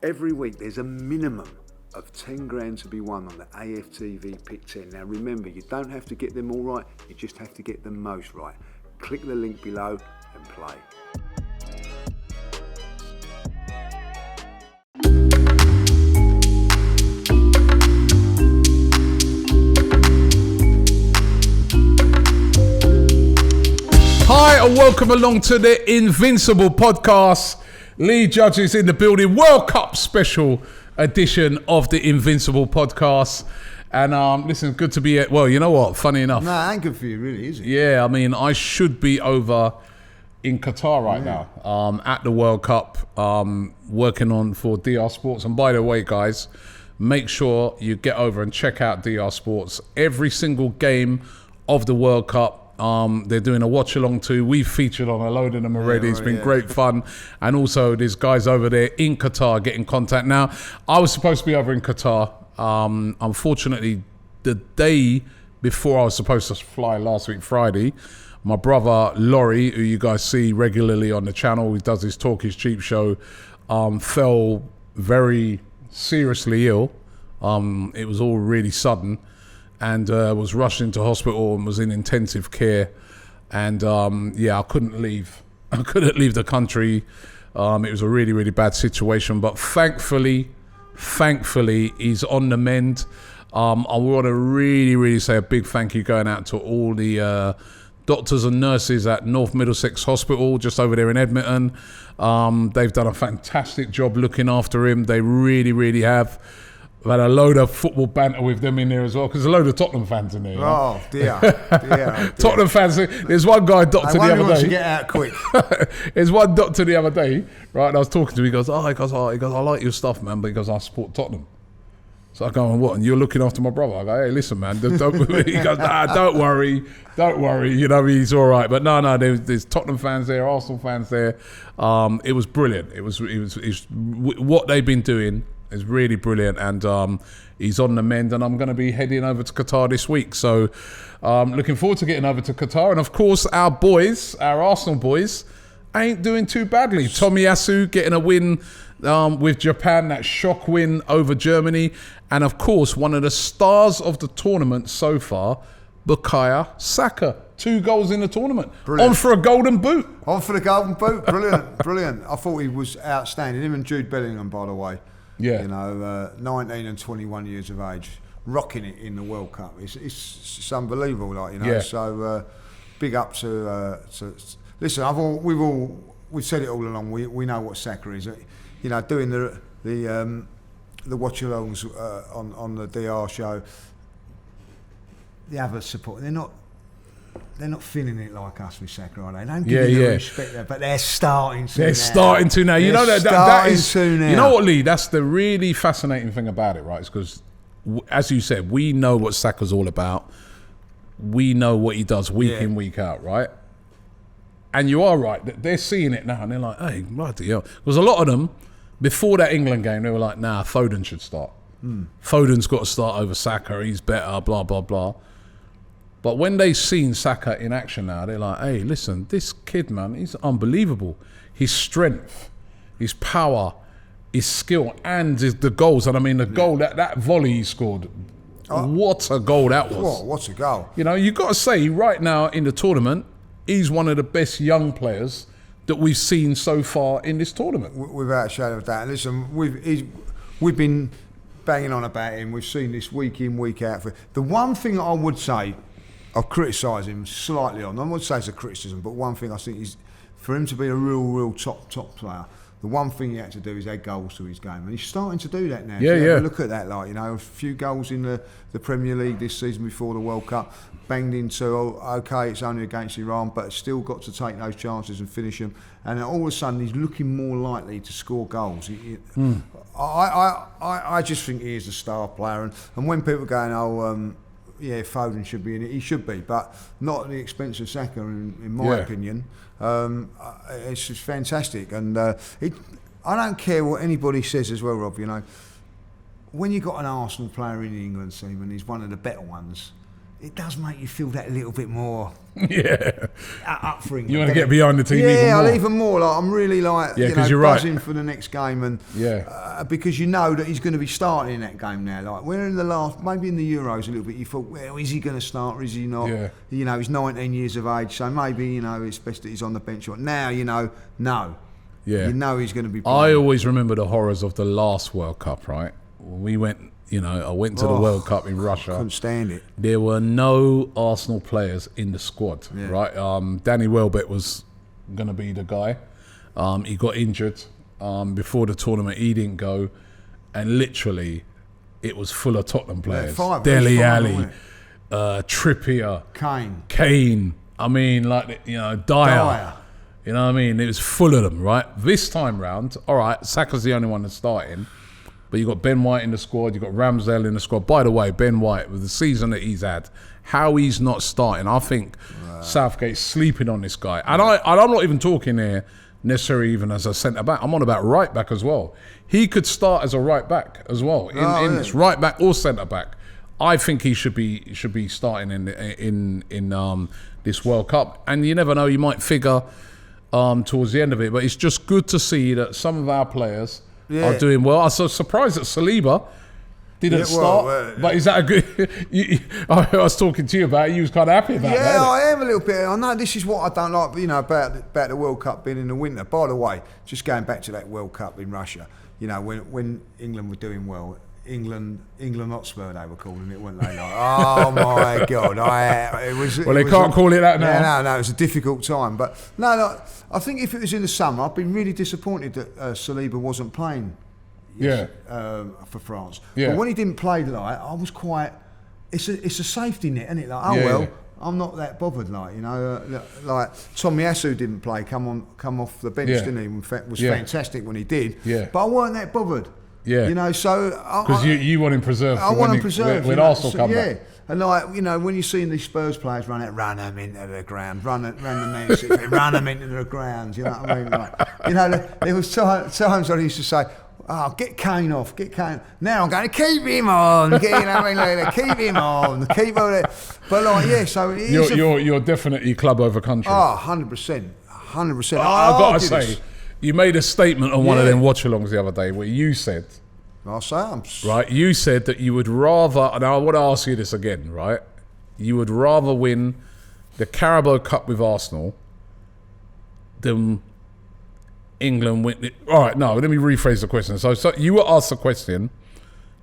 Every week there's a minimum of 10 grand to be won on the AFTV PICK10. Now remember, you don't have to get them all right, you just have to get them most right. Click the link below and play. Hi and welcome along to the Invincible podcast. Lee Judges in the building. World Cup special edition of the Invincible podcast. And listen, good to be at. Well, you know what? Funny enough. No, it ain't good for you, really, is it? Yeah, I mean, I should be over in Qatar right now at the World Cup, working on for DR Sports. And by the way, guys, make sure you get over and check out DR Sports. Every single game of the World Cup. They're doing a watch along too. We've featured on a load of them already. It's been great fun. And also there's guys over there in Qatar getting contact. Now, I was supposed to be over in Qatar. Unfortunately, the day before I was supposed to fly last week, Friday, my brother Laurie, who you guys see regularly on the channel, who does his Talk Is Cheap show, fell very seriously ill. It was all really sudden. And was rushed into hospital and was in intensive care, and I couldn't leave. I couldn't leave the country. It was a really, really bad situation. But thankfully, he's on the mend. I want to really, really say a big thank you going out to all the doctors and nurses at North Middlesex Hospital, just over there in Edmonton. They've done a fantastic job looking after him. They really, really have. I've had a load of football banter with them in there as well, because there's a load of Tottenham fans in there. You know? Oh, dear. Tottenham fans. There's one guy, doctor, the other day. To get out quick. There's one doctor the other day, right? And I was talking to him. He goes, I like your stuff, man, but he goes, I support Tottenham. So I go, what? And you're looking after my brother? I go, hey, listen, man. Don't, he goes, don't worry. You know, he's all right. But no, there's Tottenham fans there, Arsenal fans there. It was brilliant. It was what they've been doing. Is really brilliant, and he's on the mend, and I'm going to be heading over to Qatar this week. So looking forward to getting over to Qatar. And of course, our Arsenal boys, ain't doing too badly. Tomiyasu getting a win with Japan, that shock win over Germany. And of course, one of the stars of the tournament so far, Bukayo Saka. 2 goals in the tournament. Brilliant. On for a golden boot. Brilliant. I thought he was outstanding. Him and Jude Bellingham, by the way. Yeah, 19 and 21 years of age, rocking it in the World Cup. It's unbelievable, Yeah. So big up to. Listen, we've said it all along. We know what Saka is. Doing the watch-alongs on the DR show. The other support, they're not feeling it like us with Saka, are they? They don't give you the respect there, but they're starting to. They're starting to now. You know that is. You know what, Lee? That's the really fascinating thing about it, right? It's because, as you said, we know what Saka's all about. We know what he does week in, week out, right? And you are right. They're seeing it now, and they're like, "Hey, bloody hell!" Because a lot of them, before that England game, they were like, "Nah, Foden should start. Foden's got to start over Saka. He's better." Blah blah blah. But when they've seen Saka in action now, they're like, hey, listen, this kid, man, he's unbelievable. His strength, his power, his skill, and the goals. And I mean, the goal, that volley he scored, what a goal that was. What a goal. You know, you've got to say, right now in the tournament, he's one of the best young players that we've seen so far in this tournament. Without a shadow of doubt. Listen, we've been banging on about him. We've seen this week in, week out. The one thing I would say, I'll criticise him slightly on. I wouldn't say it's a criticism, but one thing I think is, for him to be a real top player, the one thing he had to do is add goals to his game, and he's starting to do that now. Yeah. Look at that, a few goals in the Premier League this season before the World Cup, banged into. Okay, it's only against Iran, but still got to take those chances and finish them. And all of a sudden, he's looking more likely to score goals. I just think he is a star player, and when people are going, Foden should be in it. He should be, but not at the expense of Saka, in my opinion. It's just fantastic, and I don't care what anybody says as well, Rob. When you've got an Arsenal player in the England team and he's one of the better ones, it does make you feel that little bit more Yeah. up for England. You want to get behind the team even more? Yeah, even more. Like, I'm really you're right. buzzing for the next game, and because you know that he's going to be starting in that game now. Like, we're in the last, maybe in the Euros a little bit, you thought, well, is he going to start or is he not? Yeah. You know, he's 19 years of age, so maybe, you know, it's best that he's on the bench. Now, you know, no. Yeah. You know he's going to be playing. I always remember the horrors of the last World Cup, right? We went, you know, I went to the World Cup in Russia. Couldn't stand it. There were no Arsenal players in the squad, right? Danny Welbeck was going to be the guy. He got injured before the tournament. He didn't go. And literally, it was full of Tottenham players. Dele Alli, Trippier, Kane. I mean, like, you know, Dyer. You know what I mean? It was full of them, right? This time round, all right, Saka's the only one that's starting. But you've got Ben White in the squad, you've got Ramsdale in the squad. By the way, Ben White, with the season that he's had, how he's not starting, I think Southgate's sleeping on this guy. And I'm not even talking here necessarily even as a centre-back. I'm on about right-back as well. He could start as a right-back as well, in this right-back or centre-back. I think he should be starting in this World Cup. And you never know, you might figure towards the end of it. But it's just good to see that some of our players are doing well. I was so surprised that Saliba didn't start. But is that a good... I was talking to you about it. You was kind of happy about that. Yeah, I am a little bit. I know this is what I don't like, you know, about the World Cup being in the winter. By the way, just going back to that World Cup in Russia, you know, when England were doing well, England Hotspur, they were calling it, weren't they? Like, oh my God! They can't call it that now. No, it was a difficult time. But no, I think if it was in the summer, I've been really disappointed that Saliba wasn't playing. For France. But when he didn't play, like, I was quite. It's a safety net, isn't it? Like, I'm not that bothered. Like, you know, like Tomiyasu didn't play, come off the bench, didn't he? In fact, was fantastic when he did. Yeah. But I weren't that bothered. Yeah. You know, so because you want him preserved. I want him preserved when Arsenal come back. And like, you know, when you're seeing these Spurs players run them into the ground, run the Man City, run them into the ground. You know what I mean? Like, you know, there was times I used to say, "Oh, get Kane off, get Kane." Now I'm going to keep him on. You know what I mean? Like, keep him on, keep on it. But like, yeah, so it is you're definitely club over country. Oh, 100%, 100%. I've got to say, you made a statement on one of them watch-alongs the other day where you said, right, you said that you would rather, and I want to ask you this again, right? You would rather win the Carabao Cup with Arsenal than England win it. All right, no, let me rephrase the question. So you were asked the question,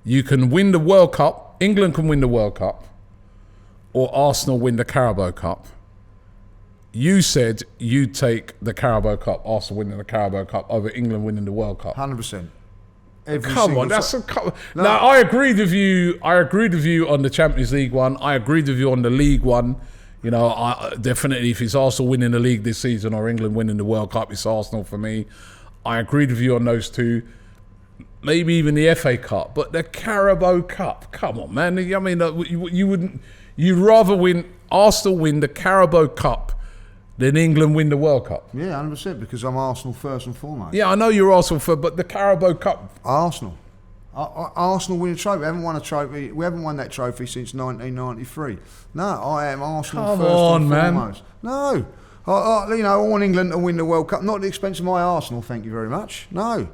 you can win the World Cup, England can win the World Cup, or Arsenal win the Carabao Cup. You said you'd take the Carabao Cup, Arsenal winning the Carabao Cup, over England winning the World Cup. 100%. Come on, that's a couple. No. Now, I agreed with you on the Champions League one. I agreed with you on the League one. You know, definitely if it's Arsenal winning the league this season or England winning the World Cup, it's Arsenal for me. I agreed with you on those two. Maybe even the FA Cup, but the Carabao Cup. Come on, man. I mean, you wouldn't. You'd rather Arsenal win the Carabao Cup than England win the World Cup. Yeah, 100%, because I'm Arsenal first and foremost. Yeah, I know you're Arsenal first, but the Carabao Cup. Arsenal. Arsenal win a trophy. We haven't won a trophy. We haven't won that trophy since 1993. No, I am Arsenal first and foremost. No. You know, I want England to win the World Cup, not at the expense of my Arsenal, thank you very much. No.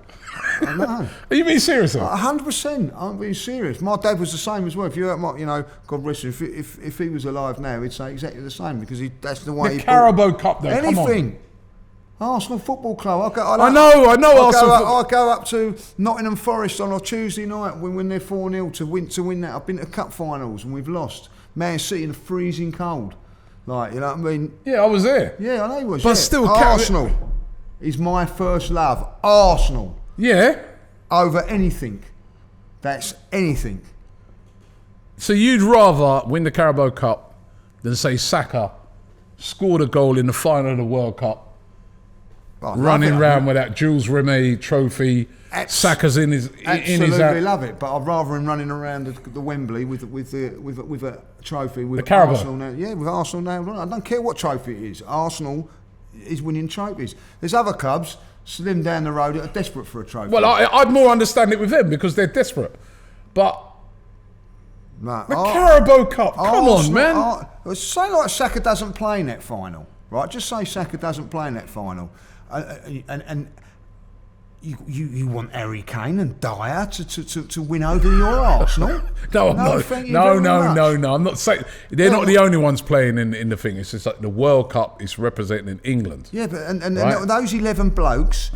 No. Are you being serious? 100%. I'm being serious. My dad was the same as well. If you heard my, you know, God rest him, if he was alive now, he'd say exactly the same, because that's the way. The Carabao Cup, though. Anything. Arsenal Football Club. I know. I go up to Nottingham Forest on a Tuesday night when they're 4-0 to win that. I've been to cup finals and we've lost. Man City in the freezing cold. Like, you know what I mean? Yeah, I was there. Yeah, I know you was. But still, Arsenal is my first love. Arsenal. Yeah. Over anything. That's anything. So you'd rather win the Carabao Cup than, say, Saka scored a goal in the final of the World Cup, running around with that Jules Rimet trophy. Saka's in his absolutely love it, but I'd rather him running around the Wembley with a trophy with Arsenal now. Yeah, with Arsenal now. I don't care what trophy it is. Arsenal is winning trophies. There's other clubs slim down the road that are desperate for a trophy. Well, I'd more understand it with them because they're desperate, but No, The Carabao Cup. Come on, man. Say like Saka doesn't play in that final, right? Just say Saka doesn't play in that final, and you want Harry Kane and Dyer to win over your Arsenal? No, No. I'm not saying they're not the only ones playing in the thing. It's just like the World Cup is representing England. Yeah, but and Right? those 11 blokes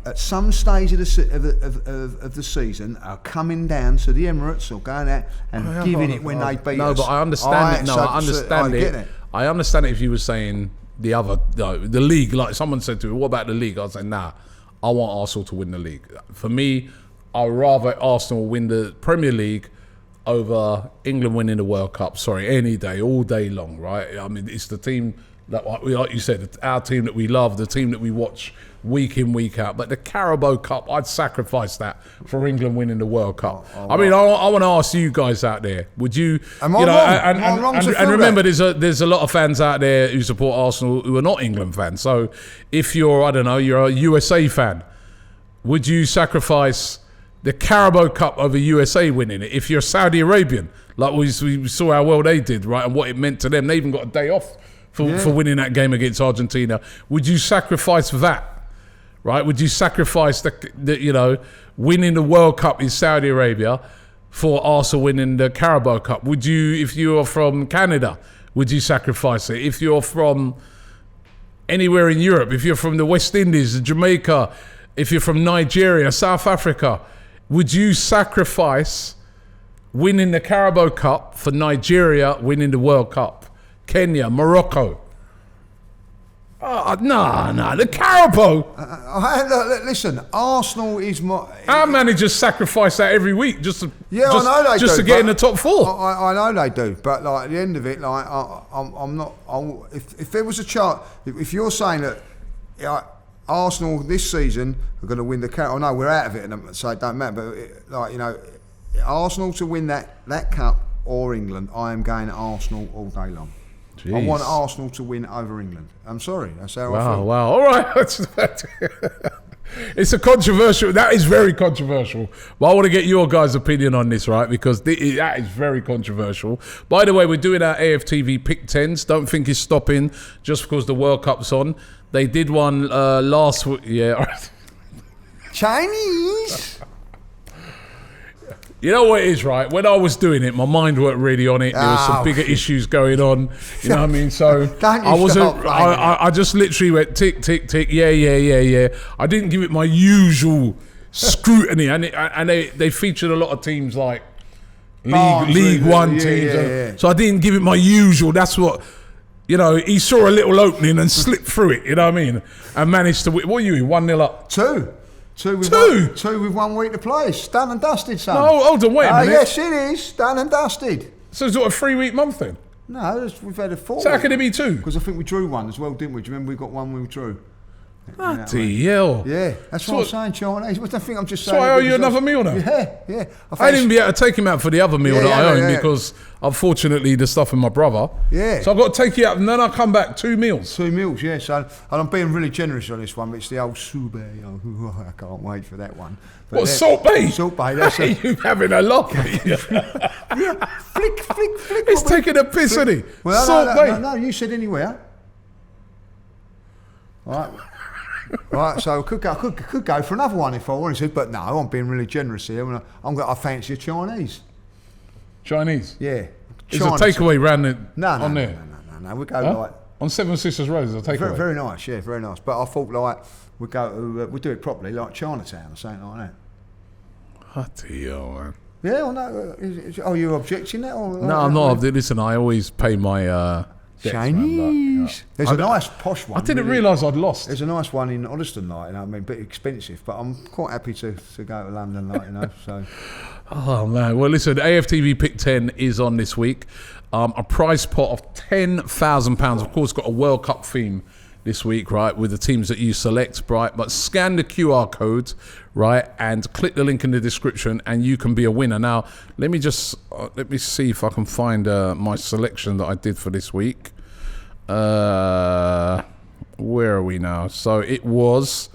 at some stage of the season are coming down to the Emirates or going out and giving it when they beat us. No, but I understand it. No, I understand it. I understand it if you were saying the league. Like someone said to me, what about the league? I was like, nah, I want Arsenal to win the league. For me, I'd rather Arsenal win the Premier League over England winning the World Cup. Sorry, any day, all day long, right? I mean, it's the team that, like you said, our team that we love, the team that we watch week in, week out. But the Carabao Cup, I'd sacrifice that for England winning the World Cup. I mean, I want to ask you guys out there, would you, Am I wrong? and remember, there's a lot of fans out there who support Arsenal who are not England fans. So if you're, I don't know, you're a USA fan, would you sacrifice the Carabao Cup over USA winning it? If you're Saudi Arabian, like we saw how well they did, right, and what it meant to them, they even got a day off for winning that game against Argentina. Would you sacrifice that? Right? Would you sacrifice the winning the World Cup in Saudi Arabia for Arsenal winning the Carabao Cup? Would you, if you're from Canada, would you sacrifice it? If you're from anywhere in Europe, if you're from the West Indies, Jamaica, if you're from Nigeria, South Africa, would you sacrifice winning the Carabao Cup for Nigeria winning the World Cup? Kenya, Morocco. No, the Carabao. Listen, Arsenal is my. Our managers sacrifice that every week just to I know they just do, to get in the top four. I know they do, but like at the end of it, like I'm not. If there was a chart, if you're saying that Arsenal this season are going to win the cup, I know we're out of it, and so it don't matter. But Arsenal to win that cup or England, I am going to Arsenal all day long. Jeez. I want Arsenal to win over England. I'm sorry, that's how I feel. Wow, all right. It's a controversial. That is very controversial. But I want to get your guys' opinion on this, right? Because that is very controversial. By the way, we're doing our AFTV PICK10s. Don't think it's stopping just because the World Cup's on. They did one last week. Yeah. Chinese. You know what it is, right? When I was doing it, my mind weren't really on it. There was some bigger issues going on. You know what I mean? So I wasn't. I just literally went tick, tick, tick. Yeah. I didn't give it my usual scrutiny, and they featured a lot of teams like League One teams. Yeah. So I didn't give it my usual. That's what. He saw a little opening and slipped through it. You know what I mean? And managed to win. What are you? 1-0 up. Two with 1 week to play. It's done and dusted, son. No, hold on, wait a minute. Yes, it is. Done and dusted. So it's not a 3-week month then? No, we've had a 4 So how can it be 2? Because I think we drew one as well, didn't we? Do you remember we got one we drew? Bloody hell. Yeah, that's what I'm saying, Chinese. What do you think I'm just saying? So I owe you another meal now? Yeah. I didn't be able to take him out for the other meal that I own because unfortunately the stuff with my brother. Yeah. So I've got to take you out and then I come back 2 meals. 2 meals, yeah. So, and I'm being really generous on this one, but it's the old Sube. I can't wait for that one. But What, Salt Bay? Salt Bay, that's it. You're having a laugh. Yeah, flick. He's taking a piss, isn't he? Well, Salt Bay. No, you said anywhere. All right, so I could go for another one if I wanted to, but no, I'm being really generous here. I fancy a Chinese. Chinese? Yeah. Is a takeaway round there? No. We go like on Seven Sisters Road is a takeaway. Very nice, yeah, very nice. But I thought like we go to we do it properly, like Chinatown or something like that. Bloody hell, man. Yeah, or no? Are you objecting that? Or No, I'm not. Listen, I always pay my Chinese. There's a nice posh one. I didn't realise I'd lost. There's a nice one in Oddiston, a bit expensive, but I'm quite happy to go to London, so. Oh man, well listen, AFTV PICK10 is on this week. A prize pot of £10,000. Of course, got a World Cup theme this week, right, with the teams that you select, right? But scan the QR code, right, and click the link in the description, and you can be a winner. Now, let me see if I can find my selection that I did for this week. Where are we now? So it was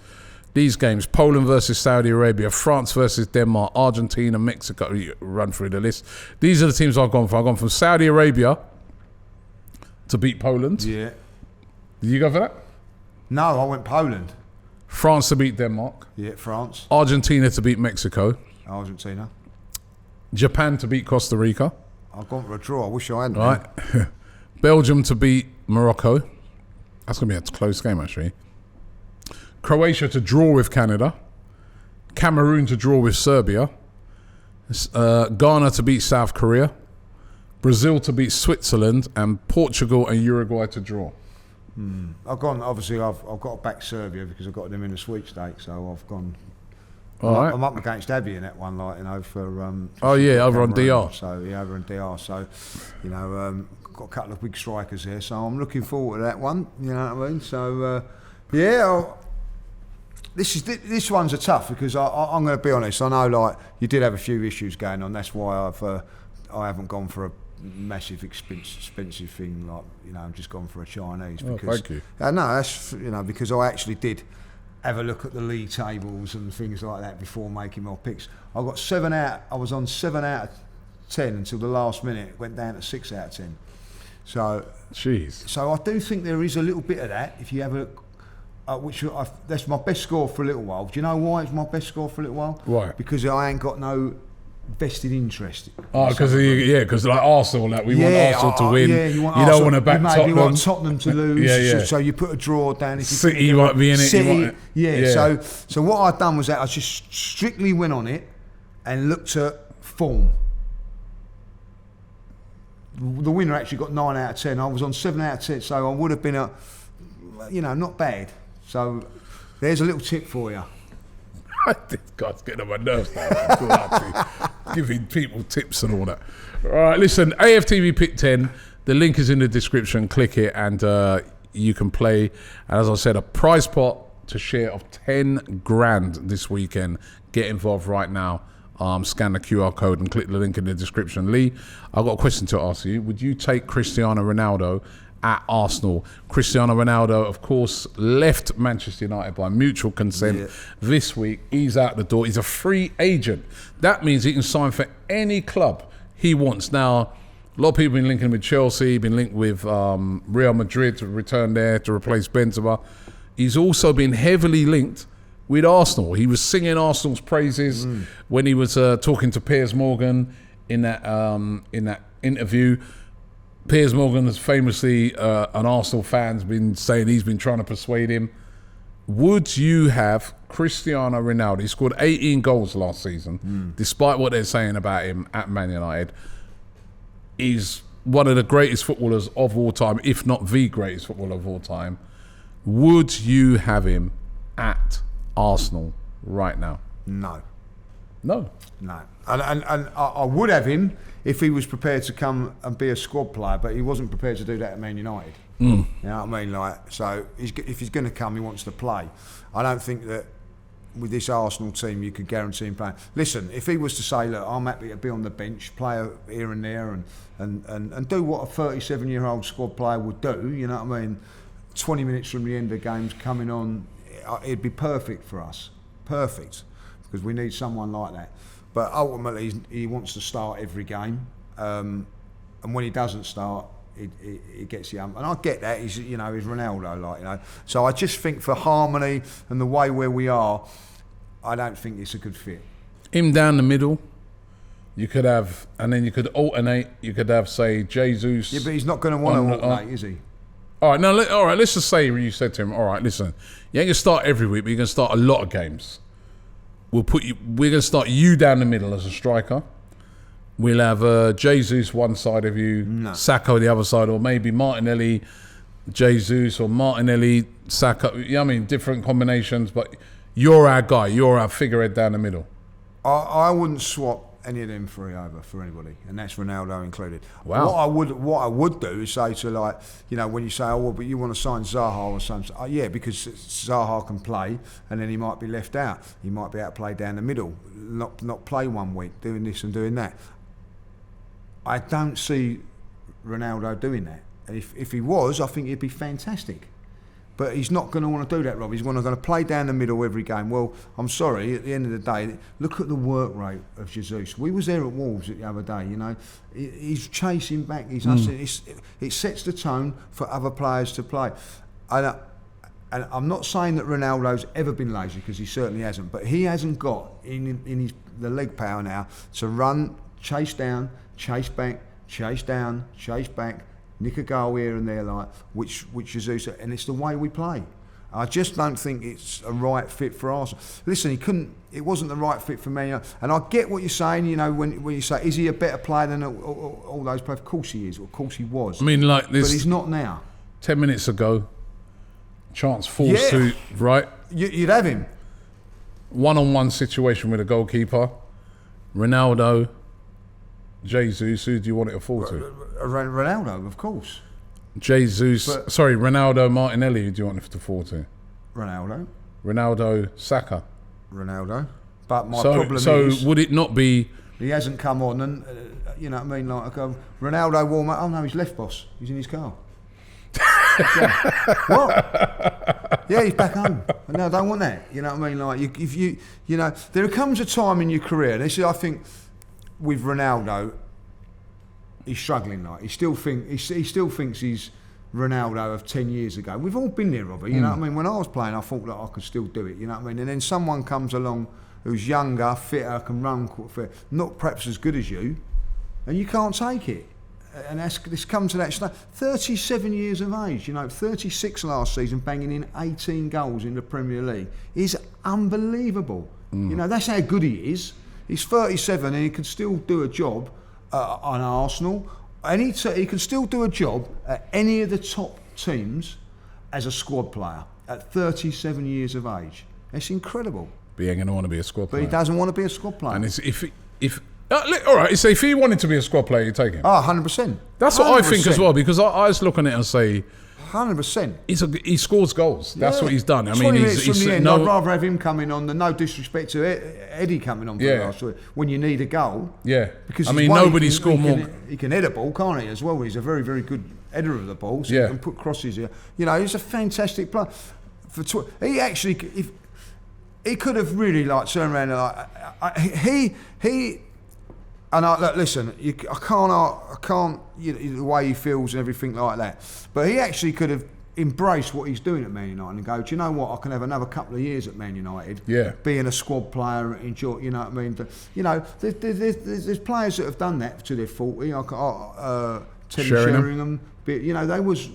these games: Poland versus Saudi Arabia, France versus Denmark, Argentina, Mexico. You run through the list. These are the teams I've gone for. I've gone from Saudi Arabia to beat Poland. Yeah. Did you go for that? No, I went Poland. France to beat Denmark. Yeah, France. Argentina to beat Mexico. Argentina. Japan to beat Costa Rica. I've gone for a draw. I wish I hadn't. Right. Belgium to beat Morocco. That's going to be a close game, actually. Croatia to draw with Canada. Cameroon to draw with Serbia. Ghana to beat South Korea. Brazil to beat Switzerland. And Portugal and Uruguay to draw. I've gone, obviously, I've got to back Serbia because I've got them in the sweepstakes, so I've gone. Right. I'm up against Abby in that one, like, you know, for. Oh, yeah, over on DR. So, yeah, over on DR. So, you know, got a couple of big strikers there, so I'm looking forward to that one, you know what I mean? So, this one's a tough because I'm going to be honest, I know, like, you did have a few issues going on, that's why I haven't gone for a massive expensive thing, like, you know, I've just gone for a Chinese because thank you. No, that's, you know, because I actually did have a look at the league tables and things like that before making my picks. I was on 7 out of 10 until the last minute, went down to 6 out of 10. So Jeez. So I do think there is a little bit of that if you have a that's my best score for a little while. Do you know why it's my best score for a little while? Why? Because I ain't got no vested interest. Oh, because like Arsenal, like we want Arsenal to win. Yeah, you don't want to back Tottenham. You want Tottenham to lose. Yeah. So you put a draw down. If City, you might be in it. City, yeah. So what I've done was that I just strictly went on it and looked at form. The winner actually got 9 out of 10. I was on 7 out of 10, so I would have been not bad. So there's a little tip for you. This guy's getting on my nerves now. Giving people tips and all that. All right, listen, AFTV PICK10. The link is in the description. Click it and you can play. And as I said, a prize pot to share of 10 grand this weekend. Get involved right now. Scan the QR code and click the link in the description. Lee, I've got a question to ask you. Would you take Cristiano Ronaldo at Arsenal? Cristiano Ronaldo, of course, left Manchester United by mutual consent this week. He's out the door. He's a free agent. That means he can sign for any club he wants. Now, a lot of people have been linking with Chelsea, been linked with Real Madrid to return there to replace Benzema. He's also been heavily linked with Arsenal. He was singing Arsenal's praises when he was talking to Piers Morgan in that interview. Piers Morgan has famously, an Arsenal fan's been saying he's been trying to persuade him. Would you have Cristiano Ronaldo? He scored 18 goals last season, despite what they're saying about him at Man United. He's one of the greatest footballers of all time, if not the greatest footballer of all time. Would you have him at Arsenal right now? No. No. And I would have him if he was prepared to come and be a squad player, but he wasn't prepared to do that at Man United. You know what I mean? Like, so if he's going to come, he wants to play. I don't think that with this Arsenal team you could guarantee him playing. Listen, if he was to say, look, I'm happy to be on the bench, play here and there, and do what a 37-year-old squad player would do, you know what I mean? 20 minutes from the end of games coming on, it'd be perfect for us. Perfect. Because we need someone like that. But ultimately, he wants to start every game. And when he doesn't start, he gets the And I get that. He's Ronaldo, like, you know. So I just think for harmony and the way where we are, I don't think it's a good fit. Him down the middle, you could have, and then you could alternate. You could have, say, Jesus. Yeah, but he's not going to want to alternate, is he? All right, now, let's just say you said to him, all right, listen, you ain't going to start every week, but you're going to start a lot of games. We're going to start you down the middle as a striker. We'll have Jesus one side of you, Sacco the other side, or maybe Martinelli, Jesus, or Martinelli, Sacco. You know what I mean? Different combinations, but you're our guy. You're our figurehead down the middle. I wouldn't swap any of them three over for anybody, and that's Ronaldo included. Wow. What I would do is say to, like, you know, when you say, oh, well, but you want to sign Zaha or something, yeah, because Zaha can play, and then he might be left out. He might be able to play down the middle, not play 1 week, doing this and doing that. I don't see Ronaldo doing that. And if he was, I think he'd be fantastic. But he's not going to want to do that, Rob. He's going to play down the middle every game. Well, I'm sorry, at the end of the day, look at the work rate of Jesus. We was there at Wolves the other day, you know. He's chasing back. It sets the tone for other players to play. And I'm not saying that Ronaldo's ever been lazy, because he certainly hasn't. But he hasn't got in the leg power now to run, chase down, chase back, chase down, chase back, nick a goal here and there, like which Jesus, and it's the way we play. I just don't think it's a right fit for Arsenal. Listen, it wasn't the right fit for Man United. And I get what you're saying, you know, when you say, is he a better player than all those players? Of course he is, or of course he was. I mean, like this. But he's not now. 10 minutes ago, chance falls to, right? You'd have him. One-on-one situation with a goalkeeper. Ronaldo, Jesus, who do you want it to fall to? Ronaldo, of course. Ronaldo, Martinelli, who do you want it to fall to? Ronaldo, Saka. Ronaldo. But my problem is... would it not be... He hasn't come on and, you know what I mean, like, Ronaldo warm up, oh no, he's left, boss. He's in his car. What? Yeah, he's back home. No, I don't want that. You know what I mean? Like, if you know, there comes a time in your career, and this is, I think, with Ronaldo, he's struggling. Like, he still thinks he's Ronaldo of 10 years ago. We've all been there, Robert. You know what I mean? When I was playing, I thought that I could still do it. You know what I mean? And then someone comes along who's younger, fitter, can run, not perhaps as good as you, and you can't take it. And this comes to that stage. 37 years of age, you know, 36 last season, banging in 18 goals in the Premier League is unbelievable. You know, that's how good he is. He's 37 and he can still do a job on Arsenal, and he can still do a job at any of the top teams as a squad player at 37 years of age. It's incredible. But he ain't going to want to be a squad player. But he doesn't want to be a squad player. And all right, so if he wanted to be a squad player, you take him. Oh, 100%. That's 100%. What I think as well, because I was looking at it and say... 100%. He scores goals. That's what he's done. I mean, 20 minutes from the end, I'd rather have him coming on than, no disrespect to Eddie coming on for the last week, when you need a goal. Yeah. Because nobody scored more... He can head a ball, can't he, as well? He's a very, very good header of the ball, so he can put crosses here. You know, he's a fantastic player. He actually... He could have really, like, turned around and, like... And look, listen, I can't, you know, the way he feels and everything like that. But he actually could have embraced what he's doing at Man United and go, do you know what? I can have another couple of years at Man United. Yeah. Being a squad player, enjoy. You know what I mean? You know, there's players that have done that to their 40. Teddy Sheringham. You know, they was.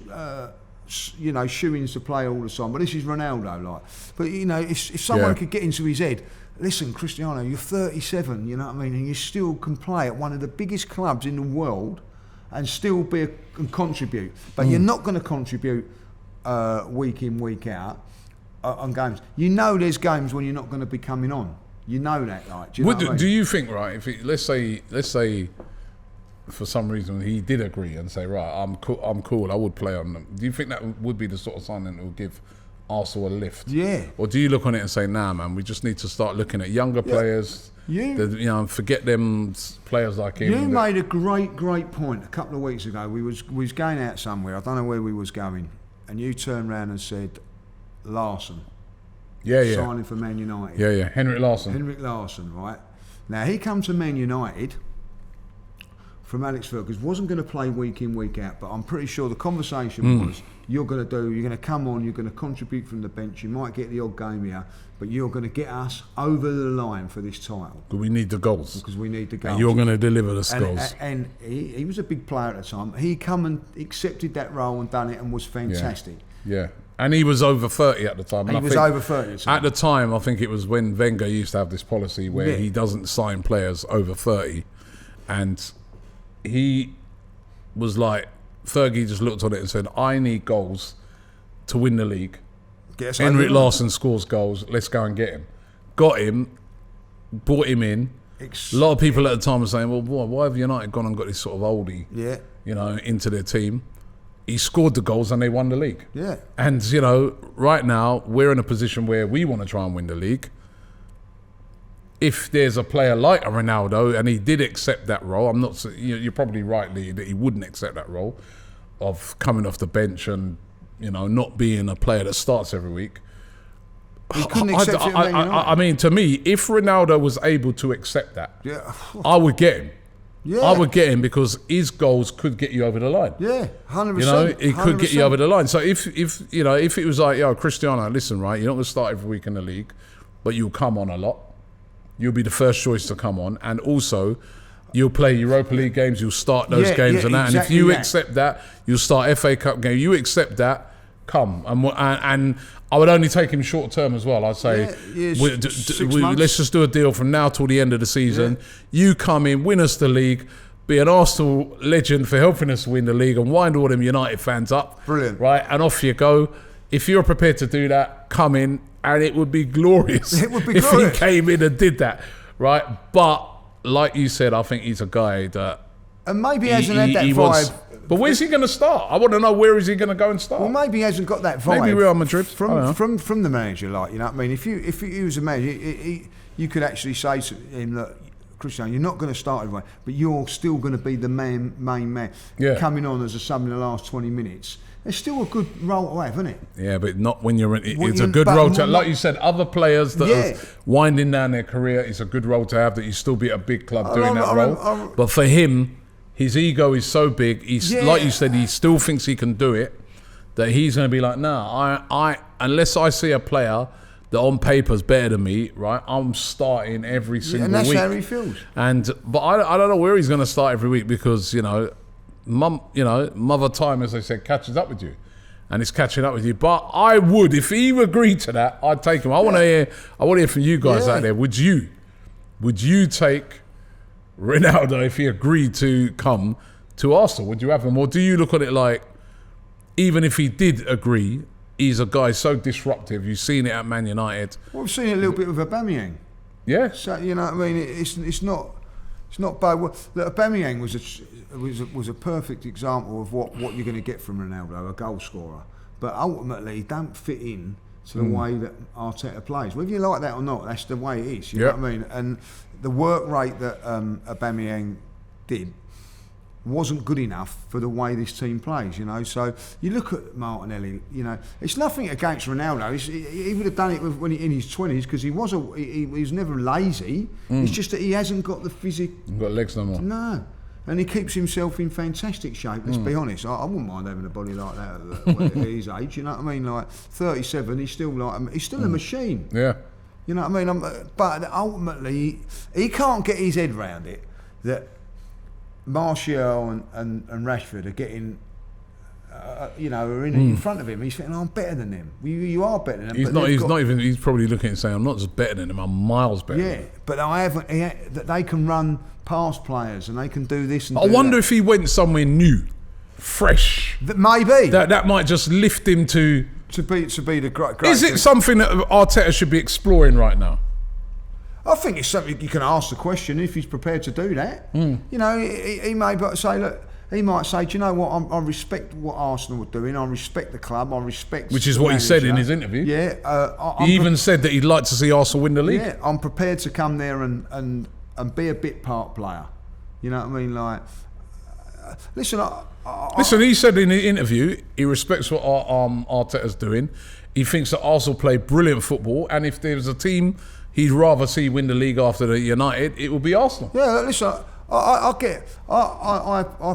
You know, shoo-ins to play all the time. But this is Ronaldo, like. But you know, if someone could get into his head. Listen, Cristiano, you're 37, you know what I mean, and you still can play at one of the biggest clubs in the world and still and contribute. But you're not going to contribute week in, week out on games. You know there's games when you're not going to be coming on. You know that, like. Do you know what I mean? Do you think, right, if let's say for some reason he did agree and say, right, I'm cool, I would play on them. Do you think that would be the sort of sign that will give Arsenal a lift? Yeah. Or do you look on it and say, nah, man, we just need to start looking at younger players, forget them players like him. You made a great point a couple of weeks ago. We was going out somewhere, I don't know where we was going, and you turned around and said, Larsson. Signing for Man United. Henrik Larsson, right? Now, he come to Man United from Alex Ferguson, wasn't going to play week in, week out, but I'm pretty sure the conversation was, you're going to come on, you're going to contribute from the bench, you might get the odd game here, but you're going to get us over the line for this title. But we need the goals. Because we need the goals. And you're going to deliver the goals. And he was a big player at the time. He come and accepted that role and done it and was fantastic. Yeah. And he was over 30 at the time. And he was over 30 at the time. I think it was when Wenger used to have this policy where he doesn't sign players over 30. And he was like, Fergie just looked on it and said, I need goals to win the league. Henrik Larsson scores goals, let's go and get him. Got him, brought him in. A lot of people at the time were saying, well, why have United gone and got this sort of oldie, you know, into their team? He scored the goals and they won the league. Yeah. And, you know, right now, we're in a position where we want to try and win the league. If there's a player like a Ronaldo, and he did accept that role, I'm not. You're probably right, Lee, that he wouldn't accept that role of coming off the bench and, not being a player that starts every week. He couldn't accept it. I mean, to me, if Ronaldo was able to accept that, I would get him. Yeah. I would get him because his goals could get you over the line. Yeah, 100%. It could get you over the line. So if it was like, yo, Cristiano, listen, right, you're not going to start every week in the league, but you'll come on a lot. You'll be the first choice to come on, and also you'll play Europa League games. You'll start those games and that. Exactly, and if you accept that, you'll start FA Cup game. You accept that. Come and I would only take him short term as well. I'd say let's just do a deal from now till the end of the season. Yeah. You come in, win us the league, be an Arsenal legend for helping us win the league, and wind all them United fans up. Brilliant, right? And off you go. If you're prepared to do that, come in, and it would be glorious. It would be if glorious. he came in and did that, right? But like you said, I think he's a guy that, and maybe he hasn't had that vibe. But where's he going to start? I want to know, where is he going to go and start? Well, maybe he hasn't got that vibe. Maybe Real Madrid from the manager, like, you know what I mean. If he was a manager, you could actually say to him that, Cristiano, you're not going to start everyone, but you're still going to be the main man coming on as a sub in the last 20 minutes. It's still a good role to have, isn't it? Yeah, but not when you're in. It's a good role to have. Like you said, other players that are winding down their career, it's a good role to have, that you still be at a big club doing that role. But for him, his ego is so big. He's like you said, he still thinks he can do it. That he's going to be like, I unless I see a player that on paper's better than me, right? I'm starting every single week. And that's how he feels. But I don't know where he's going to start every week because mother time, as they said, catches up with you, and it's catching up with you. But I would, if he agreed to that, I'd take him. I want to hear from you guys out there. Would you take Ronaldo if he agreed to come to Arsenal? Would you have him, or do you look at it like, even if he did agree, he's a guy so disruptive? You've seen it at Man United. Well, we've seen it a little bit with Aubameyang. Yeah. So you know what I mean. It's not bad. Well, look, Aubameyang was a perfect example of what you're going to get from Ronaldo, a goal scorer. But ultimately, he don't fit in to the way that Arteta plays. Whether you like that or not, that's the way it is. You know what I mean? And the work rate that Aubameyang did wasn't good enough for the way this team plays, So you look at Martinelli, it's nothing against Ronaldo. He would have done it when in his 20s because he was never lazy. It's just that he hasn't got the physique. He's got legs no more. No. And he keeps himself in fantastic shape, let's be honest. I wouldn't mind having a body like that at his age, you know what I mean? Like 37, he's still a machine. Yeah. You know what I mean? But ultimately, he can't get his head round it that Martial and Rashford are getting, are in front of him. He's thinking, I'm better than them. You are better than them. He's probably looking and saying, I'm not just better than them, I'm miles better than them. But that they can run past players and they can do this and do that. I wonder if he went somewhere new, fresh. Maybe. That might just lift him to be the great. Is it something that Arteta should be exploring right now? I think it's something you can ask the question if he's prepared to do that. He may say, look, he might say, do you know what? I respect what Arsenal are doing. I respect the club. I respect. Which is what he said in his interview. Yeah. He even said that he'd like to see Arsenal win the league. Yeah, I'm prepared to come there and be a bit part player. You know what I mean? Like, listen. Listen, he said in the interview he respects what Arteta's doing. He thinks that Arsenal play brilliant football, and if there's a team he'd rather see win the league after the United, it would be Arsenal. Yeah, listen, I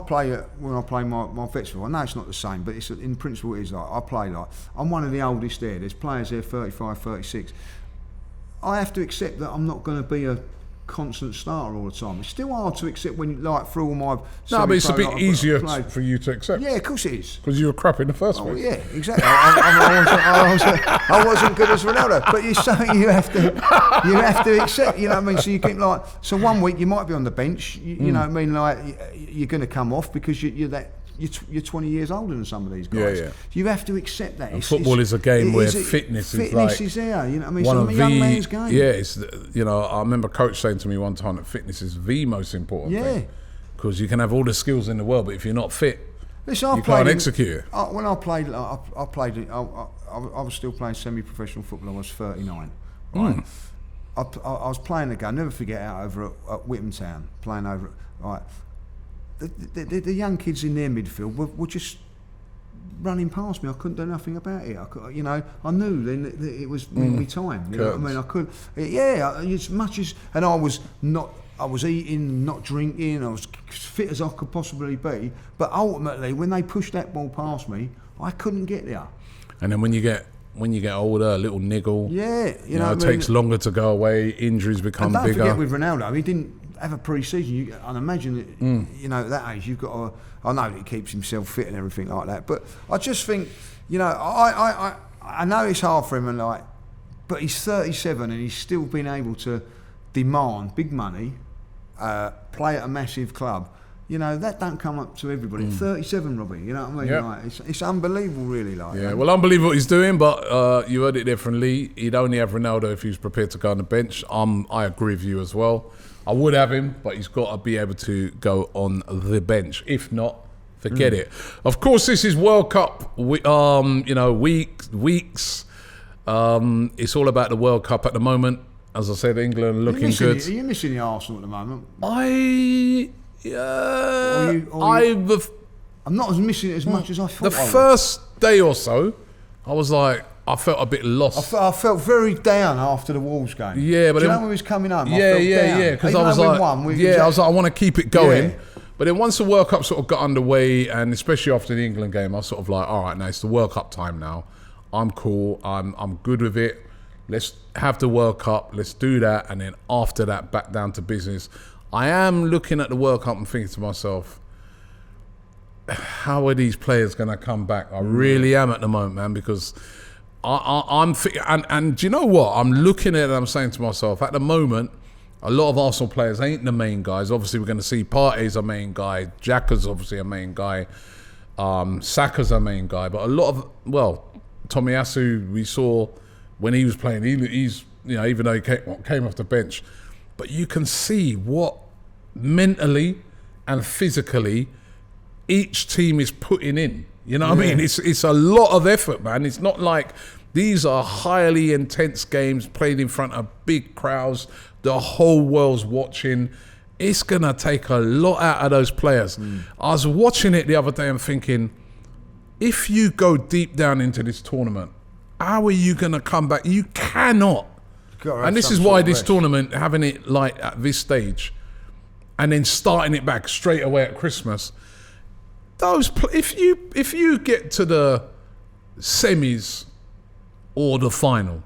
play when I play my festival. I know it's not the same, but it's in principle it is like I play like I'm one of the oldest there. There's players there 35, 36. I have to accept that I'm not going to be a constant starter all the time. It's still hard to accept when, like, through all my... No, but it's a bit easier for you to accept. Yeah, of course it is. Because you were crap in the first place. Yeah, exactly. I wasn't good as Ronaldo. But it's something you have to accept, you know what I memean? So you keep like... So one week you might be on the bench, you know what I mean? Like, you're going to come off because you're 20 years older than some of these guys. Yeah. You have to accept that. And football is a game where fitness is like... Fitness is there, you know what I mean? It's a young man's game. Yeah, it's, I remember Coach saying to me one time that fitness is the most important thing. Because you can have all the skills in the world, but if you're not fit, listen, you can't execute it. When I played, I was still playing semi-professional football. I was 39, right? I was playing again, never forget, out over at Whittam Town, playing over, right? The young kids in their midfield were just running past me. I couldn't do nothing about it. I knew then that it was my time. You know what I mean? I could, as much as, and I was eating, not drinking. I was fit as I could possibly be. But ultimately, when they pushed that ball past me, I couldn't get there. And then when you get older, a little niggle. Yeah, it takes longer to go away. Injuries become and don't bigger. Forget with Ronaldo, he didn't have a pre-season. I'd imagine that, at that age, you've got to. I know that he keeps himself fit and everything like that, but I just think, I know it's hard for him, but he's 37 and he's still been able to demand big money, play at a massive club. That don't come up to everybody. At 37, Robbie, you know what I mean? Yep. It's unbelievable, really. Well, unbelievable what he's doing, but you heard it there from Lee. He'd only have Ronaldo if he was prepared to go on the bench. I agree with you as well. I would have him, but he's got to be able to go on the bench. If not, forget it. Of course, this is World Cup. Weeks. It's all about the World Cup at the moment. As I said, England looking good. Are you missing the Arsenal at the moment? I'm not as missing it as much as I thought. The first day or so, I was like, I felt a bit lost. I felt very down after the Wolves game. Yeah, but do you know when we was coming home? Yeah. Because I was like, I was like, I want to keep it going. Yeah. But then once the World Cup sort of got underway, and especially after the England game, I was sort of like, all right, now it's the World Cup time now. I'm cool. I'm good with it. Let's have the World Cup. Let's do that, and then after that, back down to business. I am looking at the World Cup and thinking to myself, how are these players going to come back? I really am at the moment, man, because I'm thinking, and do you know what? I'm looking at it and I'm saying to myself, at the moment, a lot of Arsenal players ain't the main guys. Obviously, we're going to see Partey's a main guy. Xhaka's obviously a main guy. Saka's a main guy. But a lot of, Tomiyasu, we saw when he was playing, he's even though he came off the bench, but you can see what mentally and physically each team is putting in. You know what I mean? It's a lot of effort, man. It's not like these are highly intense games played in front of big crowds. The whole world's watching. It's going to take a lot out of those players. I was watching it the other day and thinking, if you go deep down into this tournament, how are you going to come back? You cannot. And this is why this tournament, having it like at this stage and then starting it back straight away at Christmas, if you get to the semis or the final,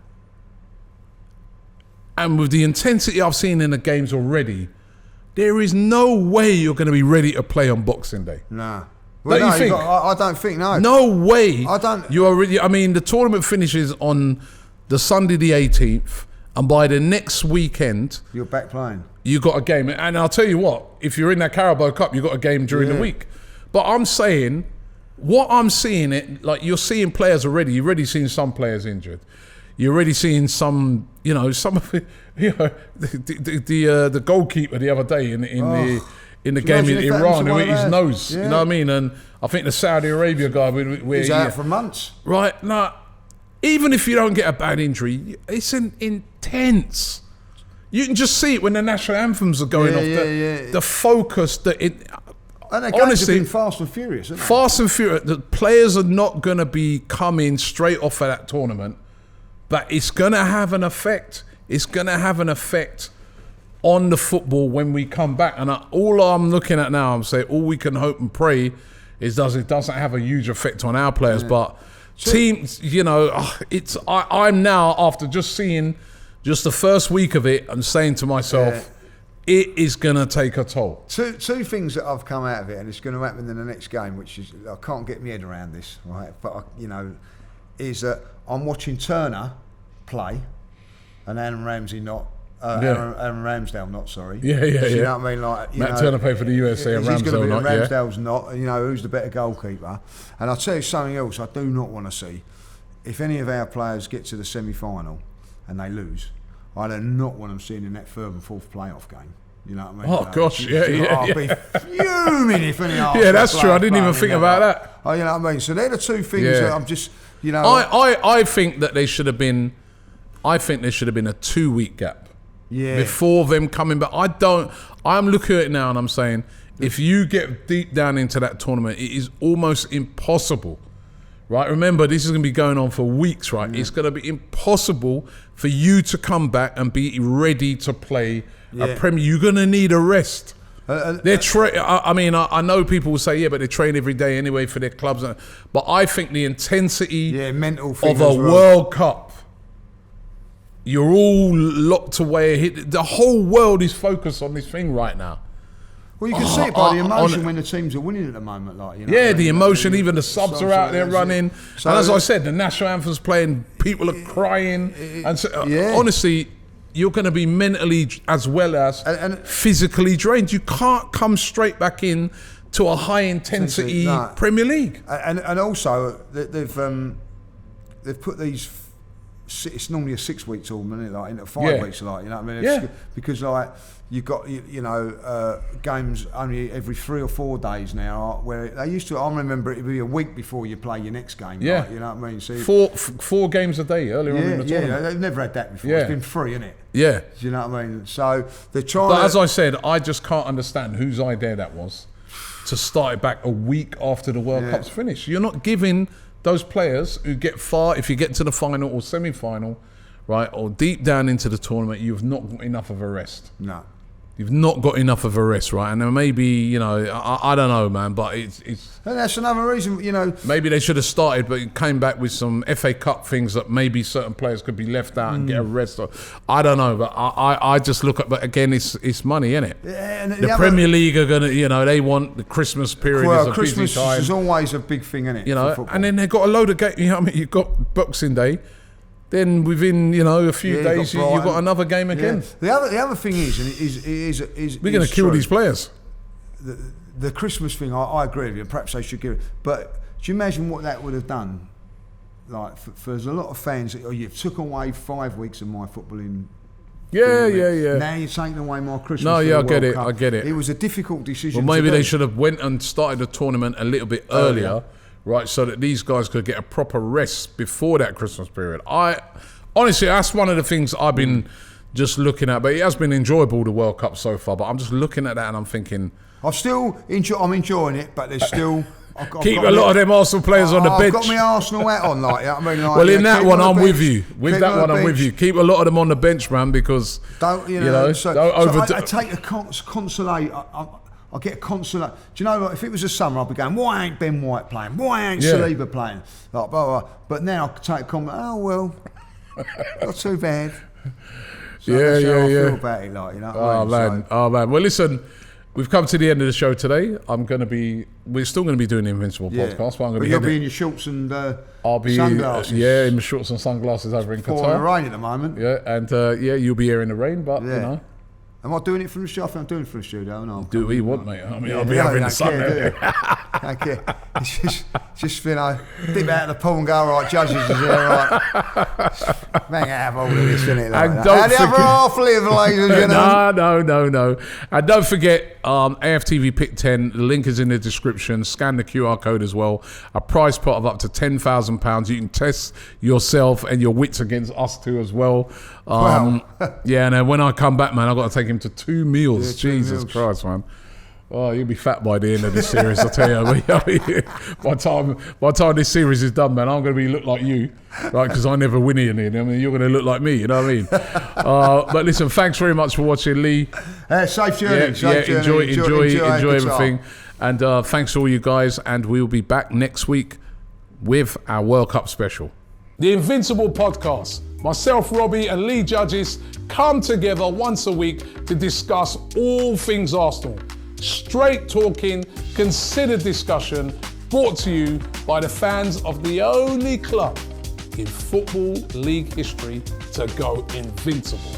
and with the intensity I've seen in the games already, there is no way you're going to be ready to play on Boxing Day. Nah. Well, don't you think? I don't think, no. No way. I don't. You already. I mean, the tournament finishes on the Sunday the 18th, and by the next weekend, you're back playing. You got a game, and I'll tell you what. If you're in that Carabao Cup, you got a game during the week. But I'm saying, what I'm seeing you're seeing players already. You've already seen some players injured. You're already seeing some some of it. The goalkeeper the other day in the game in Iran who hit his nose. You know what I mean? And I think the Saudi Arabia guy, he's out for months. Right now, even if you don't get a bad injury, it's an intense. You can just see it when the national anthems are going off. The focus that it. And the games have been fast and furious, isn't it? Fast and furious. The players are not going to be coming straight off of that tournament, but it's going to have an effect. It's going to have an effect on the football when we come back. And all I'm looking at now, I'm saying all we can hope and pray is it doesn't have a huge effect on our players. But teams, I'm now, after just seeing just the first week of it, I'm saying to myself, it is going to take a toll. Two things that have come out of it, and it's going to happen in the next game, which is, I can't get my head around this, right? But, is that I'm watching Turner play and Aaron Ramsey not. Aaron Ramsdale not, sorry. You know what I mean? Like, Matt Turner played for the USA and Ramsdale not, Ramsdale's not. Who's the better goalkeeper? And I'll tell you something else I do not want to see. If any of our players get to the semi-final and they lose, I do not want them seeing in that third and fourth playoff game. You know what I mean? Oh, gosh, I'll be fuming if any Arsenal. Yeah, that's true. I didn't even think about that. Oh, you know what I mean? So they're the two things that I'm just, I think that they should have been. I think there should have been a 2-week gap before them coming back. I'm looking at it now and I'm saying, if you get deep down into that tournament, it is almost impossible right? Remember, this is going to be going on for weeks, right? It's going to be impossible for you to come back and be ready to play a Premier. You're going to need a rest. I know people will say, yeah, but they train every day anyway for their clubs. But I think the intensity mental of a World Cup, you're all locked away. The whole world is focused on this thing right now. Well, you can see it by the emotion when the teams are winning at the moment. The emotion, even the subs are out there running. So, and as I said, the national anthem's playing, people are crying. And so, honestly, you're going to be mentally as well as physically drained. You can't come straight back in to a high intensity Premier League. And also they've put these. It's normally a 6 week tournament, isn't it? Into 5 weeks, you know what I mean? Because you've got games only every 3 or 4 days now. Where they used to, I remember it'd be a week before you play your next game. Yeah, you know what I mean? So four games a day earlier on in the tournament. Yeah, they've never had that before. It's been free, isn't it? Yeah. Do you know what I mean? So they're trying. But as I said, I just can't understand whose idea that was to start it back a week after the World Cup's finished. You're not giving those players who get far, if you get to the final or semi-final, right, or deep down into the tournament, you've not got enough of a rest. No. You've not got enough of a rest, right? And then maybe, I don't know, man, but it's... And that's another reason, Maybe they should have started, but it came back with some FA Cup things that maybe certain players could be left out and get a rest. I don't know, but I just look at... But again, it's money, innit? Yeah, and the Premier League are going to, they want the Christmas period as a Christmas busy time. is always a big thing, isn't it? And then they've got a load of games. You've got Boxing Day. Then within a few days, you've got another game again. The other thing is we're going to kill these players. The Christmas thing, I agree with you. Perhaps they should give it. But do you imagine what that would have done? Like for there's a lot of fans. You took away 5 weeks of my footballing. Yeah. Now you're taking away my Christmas. No, I get it. It was a difficult decision. Well, maybe they should have went and started the tournament a little bit earlier. Right, so that these guys could get a proper rest before that Christmas period. Honestly, that's one of the things I've been just looking at. But it has been enjoyable, the World Cup so far. But I'm just looking at that and I'm thinking... I'm enjoying it, but there's still... Keep a lot of them Arsenal players on the bench. I've got my Arsenal hat on, well, in that one, I'm with you. With that one, I'm with you. Keep a lot of them on the bench, man, because... I take a consolation... I get a consolation. Do you know what? If it was the summer, I'd be going, why ain't Ben White playing? Why ain't Saliba playing? Like, blah, blah. But now I take a comment, oh, well, not too bad. So that's how I feel about it, Oh, man. Well, listen, we've come to the end of the show today. We're still going to be doing the Invincible podcast. But you'll be in your shorts and sunglasses. In my shorts and sunglasses over in Qatar. Pouring the rain at the moment. Yeah, and you'll be here in the rain, but, Am I doing it from the studio? I think I'm doing it from the studio. No, do what you want, mate. I mean, I'll be over in the sun. Don't care. It's just dip out of the pool and go, right, judges is here, right. Man, have all of this, isn't it? And how the other half live, ladies and gentlemen. No. And don't forget, AFTV PICK10, the link is in the description. Scan the QR code as well. A prize pot of up to £10,000. You can test yourself and your wits against us two as well. And then when I come back, man, I've got to take him to 2 meals. Jesus Christ, man. Oh, you'll be fat by the end of this series, I'll tell you. By the time this series is done, man, I'm going to look like you, right? Because I never win anything. I mean, you're going to look like me, you know what I mean? But listen, thanks very much for watching, Lee. Safe journey. Enjoy everything. And thanks to all you guys. And we'll be back next week with our World Cup special. The Invincible podcast. Myself, Robbie, and Lee Judges come together once a week to discuss all things Arsenal. Straight talking, considered discussion, brought to you by the fans of the only club in Football League history to go invincible.